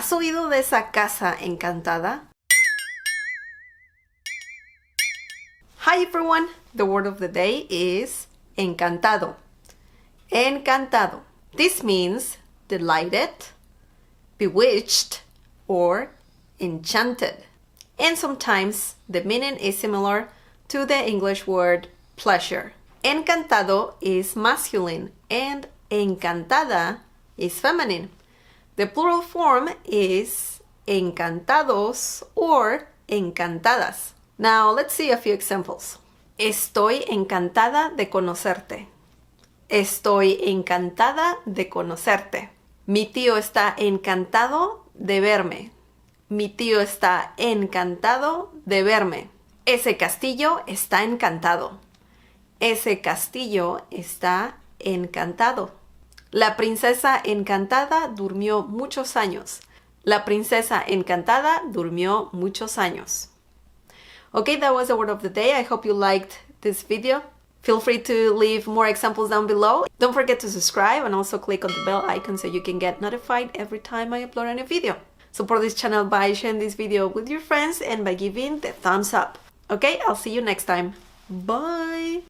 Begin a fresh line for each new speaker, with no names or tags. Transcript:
¿Has oído de esa casa encantada? Hi everyone! The word of the day is encantado. Encantado. This means delighted, bewitched, or enchanted. And sometimes the meaning is similar to the English word pleasure. Encantado is masculine and encantada is feminine. The plural form is encantados or encantadas. Now let's see a few examples. Estoy encantada de conocerte. Estoy encantada de conocerte. Mi tío está encantado de verme. Mi tío está encantado de verme. Ese castillo está encantado. Ese castillo está encantado. La princesa encantada durmió muchos años. La princesa encantada durmió muchos años. Okay, that was the word of the day. I hope you liked this video. Feel free to leave more examples down below. Don't forget to subscribe and also click on the bell icon so you can get notified every time I upload a new video. Support this channel by sharing this video with your friends and by giving the thumbs up. Okay, I'll see you next time. Bye!